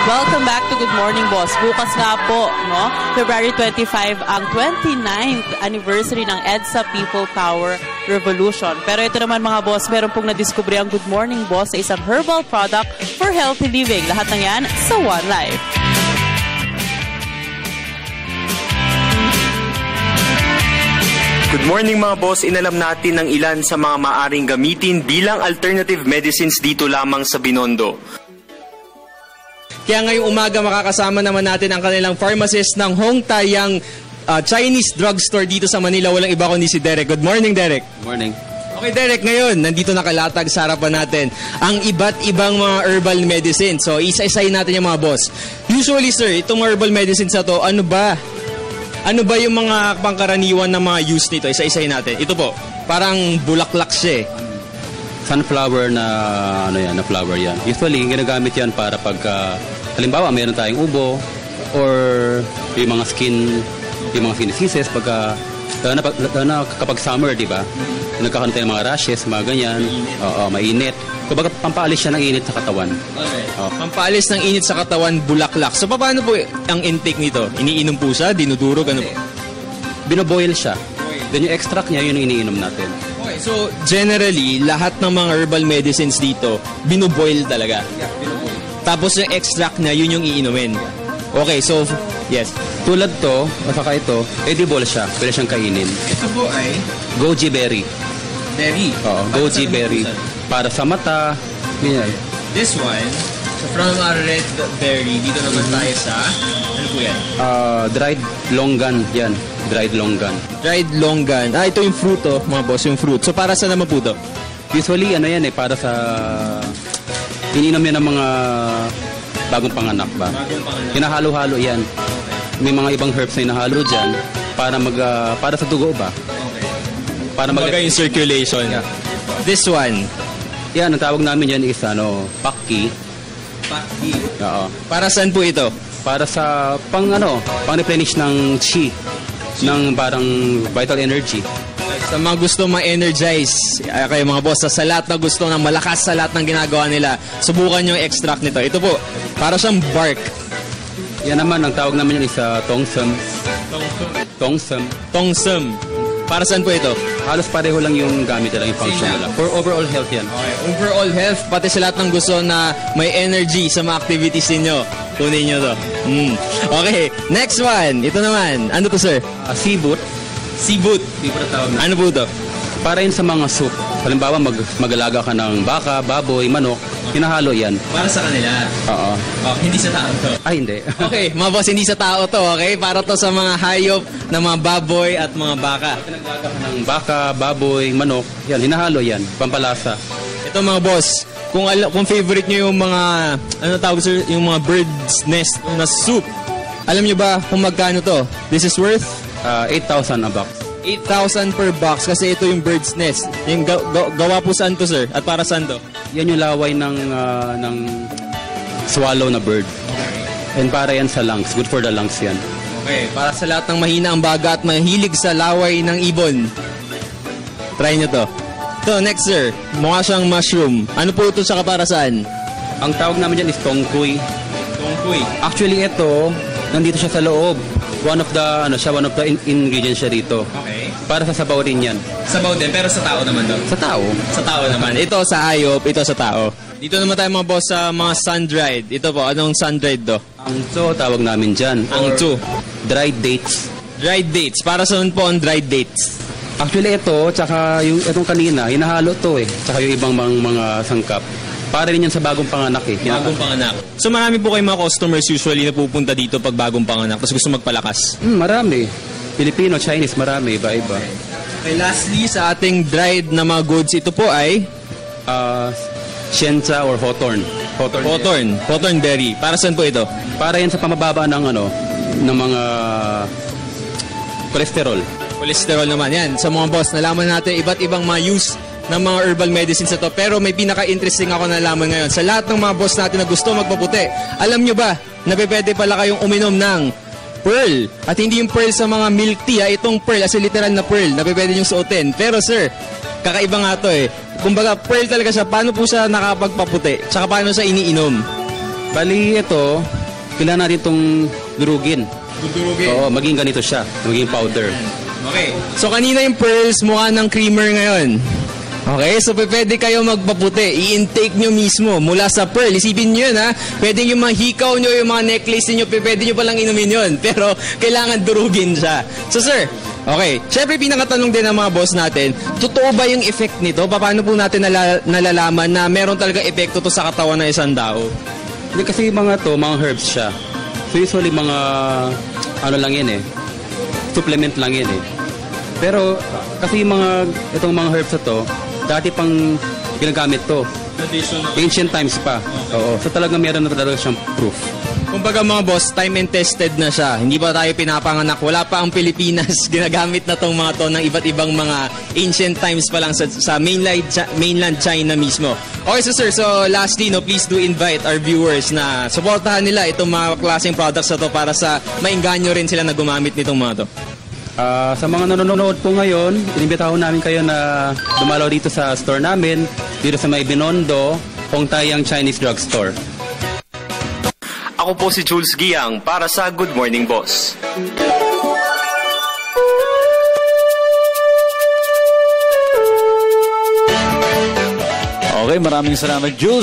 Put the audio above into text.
Welcome back to Good Morning Boss. Bukas nga po, no? February 25 ang 29th anniversary ng EDSA People Power Revolution. Pero ito naman mga boss, meron pong nadiskubre ang Good Morning Boss sa isang herbal product for healthy living. Lahat ng yan sa One Life. Good morning mga boss, inalam natin ng ilan sa mga maaring gamitin bilang alternative medicines dito lamang sa Binondo. Kaya ngayong umaga makakasama naman natin ang kanilang pharmacist ng Hong Taiyang Chinese drugstore dito sa Manila. Walang iba kundi si Derek. Good morning, Derek. Good morning. Okay, Derek, ngayon, nandito nakalatag sa harapan natin ang iba't ibang mga herbal medicine. So, isa-isayin natin yung mga boss. Usually, sir, itong herbal medicines na to, ano ba yung mga pangkaraniwan na mga use nito? Isa-isayin natin. Ito po, parang bulaklak siya eh. Sunflower na flower yan. Usually, ginagamit yan para pagka halimbawa, mayroon tayong ubo or yung mga skin diseases pagka kapag summer, di ba? Nagkakaroon tayo ng mga rashes, mga ganyan. Oo, mainit. Kumbaga, pampaalis siya ng init sa katawan. Okay. Pampaalis ng init sa katawan, bulaklak. So, paano po ang intake nito? Iniinom po siya? Dinudurog? Ano po? Binoboil siya. Then yung extract niya, yun yung iniinom natin. Okay, so generally, lahat ng mga herbal medicines dito, binoboil talaga. Yeah, binoboil. Tapos yung extract niya, yun yung iinumin. Okay, so, yes. Tulad to, at saka ito, edible siya. Pwede siyang kainin. Ito po ay? Goji berry. Berry? Oo, goji berry. Para sa mata, ganyan. This one, so from a red berry, dito naman tayo sa, ano po yan? Dried longan, yan. Dried longan. Dried longan. Ito yung fruit, mga boss, yung fruit. So, para saan naman po ito? Usually, para sa ininom yan ng mga bagong panganak ba? Bagong panganak. Hinahalo-halo yan. May mga ibang herbs na hinahalo dyan para sa dugo ba? Okay. Para yung circulation. Yeah. This one. Yan, ang tawag namin yan is pakki. Pakki. Oo. Para saan po ito? Para sa pang-replenish ng chi. Ng parang vital energy. Sa mga gusto ma-energize, kayo mga boss, sa lahat na gusto ng malakas sa lahat ng ginagawa nila, subukan yung extract nito. Ito po, para siyang bark. Yan naman, ang tawag naman yun is tongsum. Tongsum. Para saan po ito? Halos pareho lang yung gamit nila, yung function nila. For overall health yan. Okay. Overall health, pati sa lahat ng gusto na may energy sa mga activities ninyo. Kunin nyo to. Okay, next one. Ito naman. Ano to, sir? Seaboot. Seaboot. Ano po to? Para yun sa mga soup. Halimbawa, mag-alaga ka ng baka, baboy, manok. Hinahalo yan. Para sa kanila? Oo. Hindi sa tao to? Ay, hindi. Okay, mga boss, hindi sa tao to, okay? Para to sa mga hayop na mga baboy at mga baka. Nag-alaga ka ng baka, baboy, manok. Yan, hinahalo yan. Pampalasa. Ito mga boss, kung favorite nyo yung mga, sir, yung mga bird's nest na soup, alam nyo ba kung magkano to? This is worth? 8,000 a box. 8,000 per box kasi ito yung bird's nest. Yung gawa po saan to, sir? At para saan to? Yan yung laway ng swallow na bird. And para yan sa lungs. Good for the lungs yan. Okay, para sa lahat ng mahina ang baga at mahilig sa laway ng ibon. Try nyo to. Ito, next sir. Mukha siyang mushroom. Ano po ito sa kaparasaan? Ang tawag namin dyan is tongkuy. Tongkuy. Actually, ito, nandito siya sa loob. One of the ingredients siya dito. Okay. Para sa sabaw rin yan. Sabaw din, pero sa tao naman to? Sa tao. Sa tao naman. Ito sa hayop, ito sa tao. Dito naman tayo mga boss sa mga sun-dried. Ito po, anong sun-dried to? Angso, tawag namin dyan. Angso. Dried dates. Dried dates. Para saan po ang dried dates? Actually, ito, tsaka itong kanina, hinahalo to eh. Tsaka yung ibang mga sangkap. Para rin yan sa bagong panganak eh. Bagong panganak. So marami po kayong mga customers usually na pupunta dito pag bagong panganak tapos gusto magpalakas? Marami. Filipino, Chinese, marami. Iba-iba. Okay, lastly, sa ating dried na mga goods, ito po ay? Shenza or hawthorn. Hawthorn berry. Para saan po ito? Para yan sa pamababa ng mga cholesterol. Cholesterol naman. Yan. Sa mga boss, nalaman natin iba't ibang mga use ng mga herbal medicines na to. Pero may pinaka-interesting ako nalaman ngayon. Sa lahat ng mga boss natin na gusto magpaputi, alam nyo ba na pwede pala kayong uminom ng pearl? At hindi yung pearl sa mga milk tea. Itong pearl, as literal na pearl, na pwede nyo suotin. Pero sir, kakaiba nga to eh. Kumbaga, pearl talaga siya. Paano po siya nakapagpaputi? Tsaka paano siya iniinom? Bali, ito, kailangan natin itong durugin. Dudurugin. Oo, maging ganito siya, maging powder. Okay. So kanina yung pearls, mukha ng creamer ngayon. Okay, so pwede kayo magpaputi. I-intake nyo mismo mula sa pearl. Isipin nyo yun, ha? Pwede yung mga hikaw nyo, yung mga necklace nyo, pwede nyo palang inumin yun. Pero kailangan durugin siya. So sir, okay. Siyempre, pinakatanong din ng mga boss natin, totoo ba yung effect nito? Paano po natin nalalaman na meron talaga epekto to sa katawan ng isang tao? Hindi kasi mga herbs siya. So usually mga, ano lang yan supplement lang yan Pero kasi itong mga herbs na to, dati pang ginagamit to. Ancient times pa. Oo. So talaga meron na talaga siyang proof. Kumbaga mga boss, time and tested na siya. Hindi pa tayo pinapanganak. Wala pa ang Pilipinas. Ginagamit na tong mga to ng iba't ibang mga ancient times pa lang sa mainland China mismo. Okay, so sir, so lastly, please do invite our viewers na supportahan nila itong mga klaseng products na to para sa maingganyo rin sila na gumamit nitong mga to. Sa mga nanonood po ngayon, inimbitahan namin kayo na dumalaw dito sa store namin, dito sa May Binondo, Hongtayang Chinese Drugstore. Ako po si Jules Giang para sa Good Morning Boss. Okay, maraming salamat, Jules.